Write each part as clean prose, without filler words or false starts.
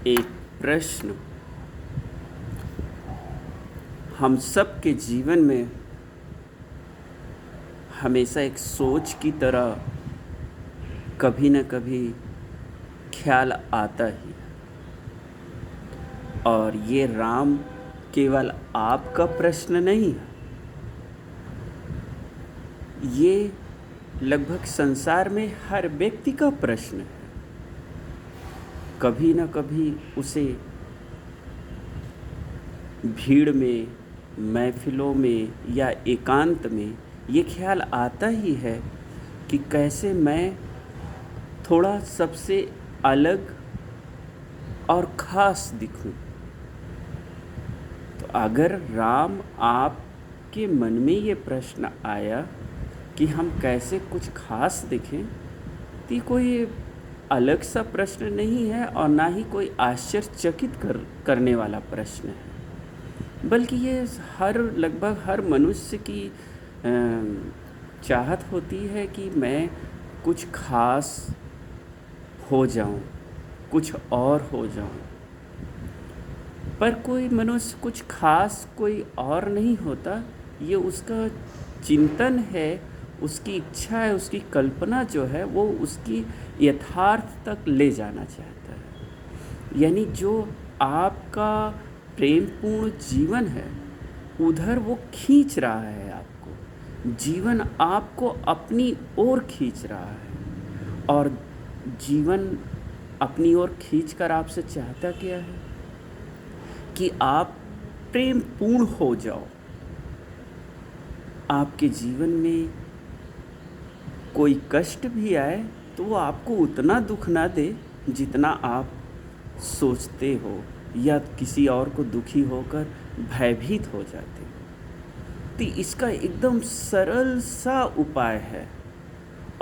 एक प्रश्न हम सब के जीवन में हमेशा एक सोच की तरह कभी न कभी ख्याल आता ही है। और ये राम केवल आपका प्रश्न नहीं है, ये लगभग संसार में हर व्यक्ति का प्रश्न है। कभी न कभी उसे भीड़ में, महफिलों में या एकांत में ये ख्याल आता ही है कि कैसे मैं थोड़ा सबसे अलग और ख़ास दिखूं। तो अगर राम आपके मन में ये प्रश्न आया कि हम कैसे कुछ ख़ास दिखें, तो ये कोई अलग सा प्रश्न नहीं है और ना ही कोई आश्चर्यचकित करने वाला प्रश्न है, बल्कि ये लगभग हर मनुष्य की चाहत होती है कि मैं कुछ ख़ास हो जाऊं, कुछ और हो जाऊं। पर कोई मनुष्य कुछ ख़ास कोई और नहीं होता, ये उसका चिंतन है, उसकी इच्छा है, उसकी कल्पना जो है वो उसकी यथार्थ तक ले जाना चाहता है। यानी जो आपका प्रेमपूर्ण जीवन है उधर वो खींच रहा है आपको, जीवन आपको अपनी ओर खींच रहा है। और जीवन अपनी ओर खींचकर आपसे चाहता क्या है कि आप प्रेमपूर्ण हो जाओ। आपके जीवन में कोई कष्ट भी आए तो वो आपको उतना दुख ना दे जितना आप सोचते हो या किसी और को दुखी होकर भयभीत हो जाते हो। तो इसका एकदम सरल सा उपाय है,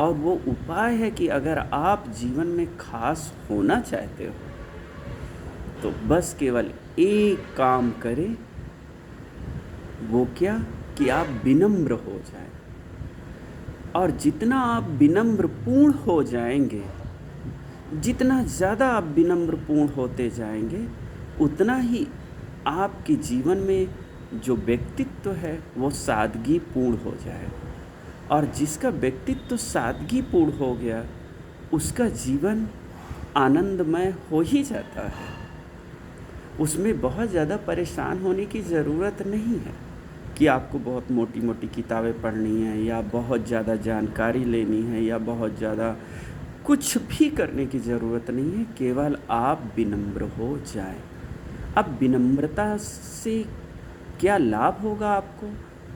और वो उपाय है कि अगर आप जीवन में खास होना चाहते हो तो बस केवल एक काम करें। वो क्या कि आप विनम्र हो जाएं। और जितना आप विनम्रपूर्ण हो जाएंगे, जितना ज़्यादा आप विनम्रपूर्ण होते जाएंगे, उतना ही आपके जीवन में जो व्यक्तित्व है वो सादगीपूर्ण हो जाएगा। और जिसका व्यक्तित्व सादगीपूर्ण हो गया उसका जीवन आनंदमय हो ही जाता है। उसमें बहुत ज़्यादा परेशान होने की ज़रूरत नहीं है कि आपको बहुत मोटी मोटी किताबें पढ़नी है या बहुत ज़्यादा जानकारी लेनी है या बहुत ज़्यादा कुछ भी करने की ज़रूरत नहीं है। केवल आप विनम्र हो जाएं। अब विनम्रता से क्या लाभ होगा आपको?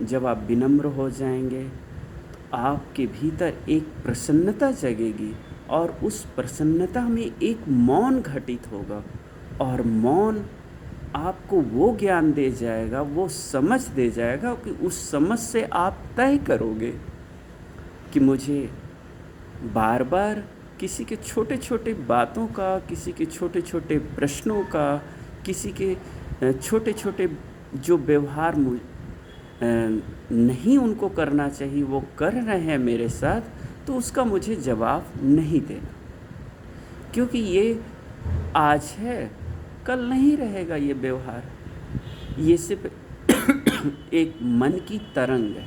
जब आप विनम्र हो जाएंगे तो आपके भीतर एक प्रसन्नता जगेगी, और उस प्रसन्नता में एक मौन घटित होगा। और मौन आपको वो ज्ञान दे जाएगा, वो समझ दे जाएगा कि उस समझ से आप तय करोगे कि मुझे बार बार किसी के छोटे छोटे बातों का, किसी के छोटे छोटे प्रश्नों का, किसी के छोटे छोटे जो व्यवहार नहीं उनको करना चाहिए वो कर रहे हैं मेरे साथ, तो उसका मुझे जवाब नहीं देना, क्योंकि ये आज है, कल नहीं रहेगा ये व्यवहार। ये सिर्फ एक मन की तरंग है।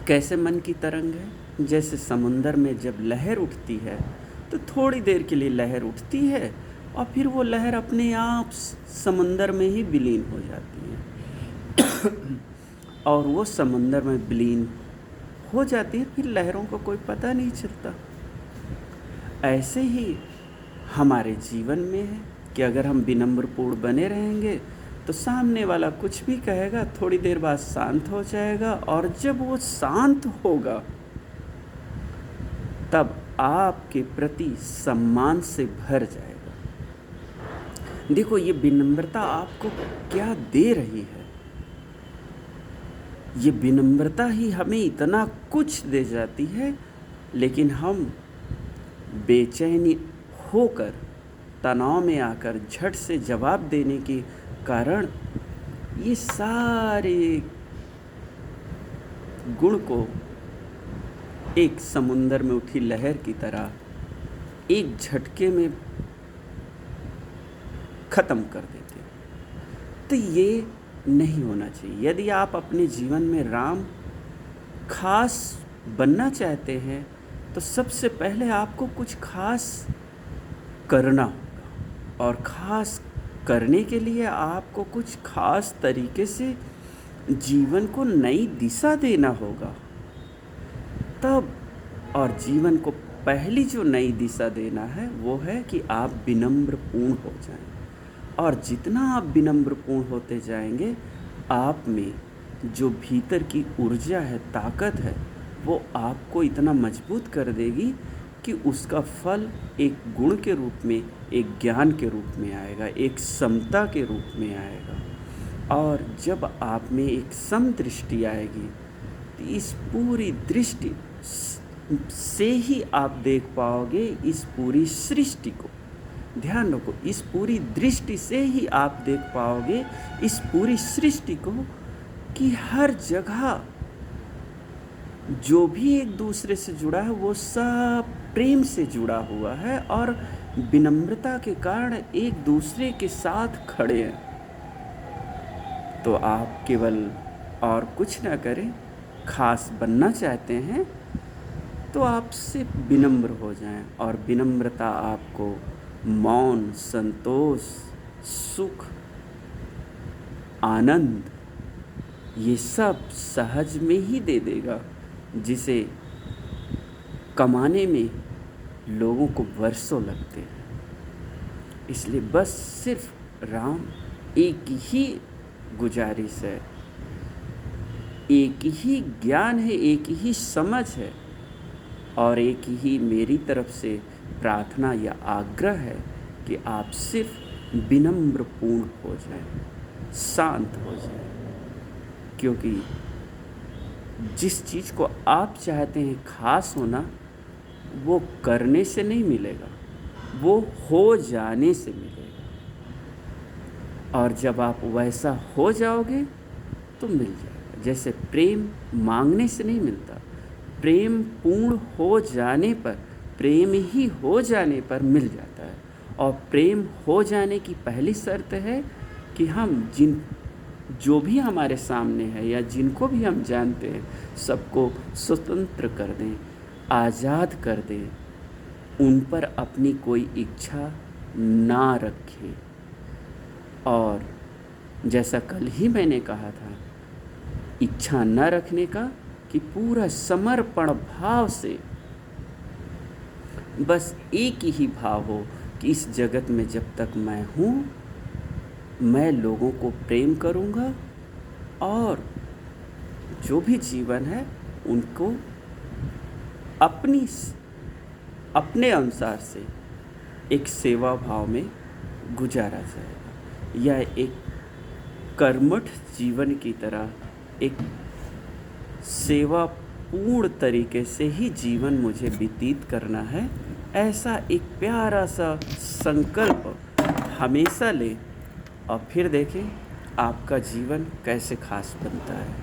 कैसे मन की तरंग है? जैसे समुंदर में जब लहर उठती है तो थोड़ी देर के लिए लहर उठती है और फिर वो लहर अपने आप समुंदर में ही विलीन हो जाती है। और वो समुंदर में विलीन हो जाती है, फिर लहरों को कोई पता नहीं चलता। ऐसे ही हमारे जीवन में है कि अगर हम विनम्रपूर्ण बने रहेंगे तो सामने वाला कुछ भी कहेगा, थोड़ी देर बाद शांत हो जाएगा, और जब वो शांत होगा तब आपके प्रति सम्मान से भर जाएगा। देखो ये विनम्रता आपको क्या दे रही है। ये विनम्रता ही हमें इतना कुछ दे जाती है, लेकिन हम बेचैनी होकर, तनाव में आकर झट से जवाब देने के कारण ये सारे गुण को एक समुंदर में उठी लहर की तरह एक झटके में ख़त्म कर देते हो। तो ये नहीं होना चाहिए। यदि आप अपने जीवन में राम खास बनना चाहते हैं तो सबसे पहले आपको कुछ खास करना होगा, और ख़ास करने के लिए आपको कुछ खास तरीके से जीवन को नई दिशा देना होगा तब। और जीवन को पहली जो नई दिशा देना है वो है कि आप विनम्रपूर्ण हो जाएं, और जितना आप विनम्रपूर्ण होते जाएंगे आप में जो भीतर की ऊर्जा है, ताकत है, वो आपको इतना मजबूत कर देगी कि उसका फल एक गुण के रूप में, एक ज्ञान के रूप में आएगा, एक समता के रूप में आएगा। और जब आप में एक समदृष्टि आएगी तो इस पूरी दृष्टि से ही आप देख पाओगे इस पूरी सृष्टि को। ध्यान रखो, इस पूरी दृष्टि से ही आप देख पाओगे इस पूरी सृष्टि को कि हर जगह जो भी एक दूसरे से जुड़ा है वो सब प्रेम से जुड़ा हुआ है और विनम्रता के कारण एक दूसरे के साथ खड़े हैं। तो आप केवल और कुछ ना करें, खास बनना चाहते हैं तो आप सिर्फ विनम्र हो जाएं, और विनम्रता आपको मौन, संतोष, सुख, आनंद ये सब सहज में ही दे देगा, जिसे कमाने में लोगों को वर्षों लगते हैं। इसलिए बस सिर्फ राम एक ही गुजारिश है, एक ही ज्ञान है, एक ही समझ है, और एक ही मेरी तरफ से प्रार्थना या आग्रह है कि आप सिर्फ विनम्रपूर्ण हो जाएं, शांत हो जाएं। क्योंकि जिस चीज़ को आप चाहते हैं खास होना, वो करने से नहीं मिलेगा, वो हो जाने से मिलेगा। और जब आप वैसा हो जाओगे तो मिल जाएगा। जैसे प्रेम मांगने से नहीं मिलता, प्रेम पूर्ण हो जाने पर, प्रेम ही हो जाने पर मिल जाता है। और प्रेम हो जाने की पहली शर्त है कि हम जो भी हमारे सामने है या जिनको भी हम जानते हैं सबको स्वतंत्र कर दें, आज़ाद कर दें, उन पर अपनी कोई इच्छा ना रखें। और जैसा कल ही मैंने कहा था, इच्छा न रखने का कि पूरा समर्पण भाव से बस एक ही भाव हो कि इस जगत में जब तक मैं हूँ मैं लोगों को प्रेम करूँगा, और जो भी जीवन है उनको अपने अनुसार से एक सेवा भाव में गुजारा जाएगा। यह एक कर्मठ जीवन की तरह एक सेवा पूर्ण तरीके से ही जीवन मुझे व्यतीत करना है, ऐसा एक प्यारा सा संकल्प हमेशा लें, और फिर देखें आपका जीवन कैसे खास बनता है।